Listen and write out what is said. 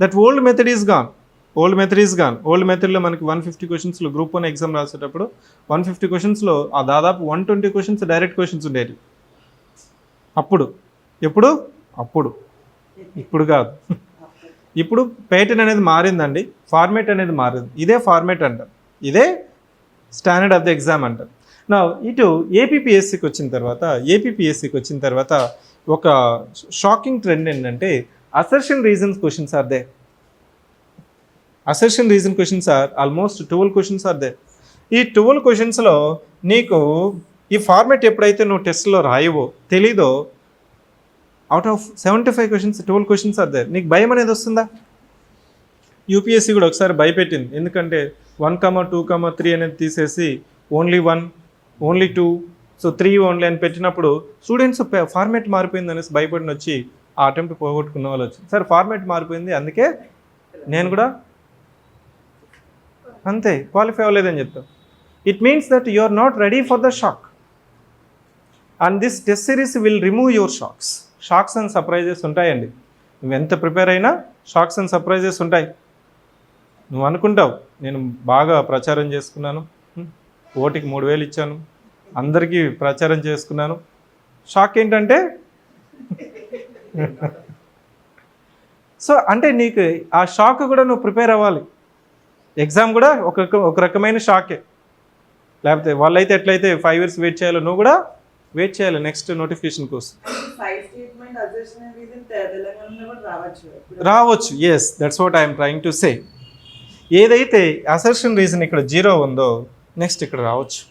That old method is gone. Old మెథడ్లో మనకి 150 క్వశ్చన్స్లో group 1 exam రాసేటప్పుడు 150 క్వశ్చన్స్లో ఆ దాదాపు 120 క్వశ్చన్స్ డైరెక్ట్ క్వశ్చన్స్ ఉండేవి అప్పుడు. అప్పుడు ఇప్పుడు కాదు. ఇప్పుడు ప్యాటర్న్ అనేది మారిందండి, ఫార్మేట్ అనేది మారింది. ఇదే ఫార్మేట్ అంటారు, ఇదే స్టాండర్డ్ ఆఫ్ ద ఎగ్జామ్ అంటారు. నా ఇటు ఏపీపీఎస్సికి వచ్చిన తర్వాత ఒక షాకింగ్ ట్రెండ్ ఏంటంటే assertion reasons questions are they. Assertion reason questions are almost 12 questions are they. ఈ 12 క్వశ్చన్స్లో నీకు ఈ ఫార్మేట్ ఎప్పుడైతే నువ్వు టెస్ట్లో రాయవో తెలీదో, out of 75 questions 12 questions are they. నీకు భయం అనేది వస్తుందా? యూపీఎస్సీ కూడా ఒకసారి భయపెట్టింది, ఎందుకంటే 1, 2, 3 అనేది తీసేసి ఓన్లీ 1, ఓన్లీ 2, సో 3 ఓన్లీ అని పెట్టినప్పుడు స్టూడెంట్స్ ఫార్మేట్ మారిపోయింది అనేసి భయపడిన వచ్చి ఆ అటెంప్ట్ పోగొట్టుకున్న వాళ్ళు వచ్చి, సార్ ఫార్మేట్ మారిపోయింది అందుకే నేను కూడా అంతే క్వాలిఫై అవ్వలేదని చెప్తాను. It means that you are not ready for the shock, and this test series will remove your shocks and surprises ఉంటాయండి. నువ్వు ఎంత ప్రిపేర్ అయినా షాక్స్ అండ్ సర్ప్రైజెస్ ఉంటాయి. నువ్వు అనుకుంటావు నేను బాగా ప్రచారం చేసుకున్నాను, ఓటికి 3000 ఇచ్చాను, అందరికీ ప్రచారం చేసుకున్నాను. షాక్ ఏంటంటే సో అంటే నీకు ఆ షాక్ కూడా నువ్వు ప్రిపేర్ అవ్వాలి. ఎగ్జామ్ కూడా ఒక రకమైన షాకే. లేకపోతే వాళ్ళైతే ఎట్లయితే 5 years వెయిట్ చేయాలో నువ్వు కూడా వెయిట్ చేయాలి నెక్స్ట్ నోటిఫికేషన్ కోసం. రావచ్చు, yes, that's what I'm trying to say. ఏదైతే అసర్షన్ రీజన్ ఇక్కడ 0 ఉందో నెక్స్ట్ ఇక్కడ రావచ్చు.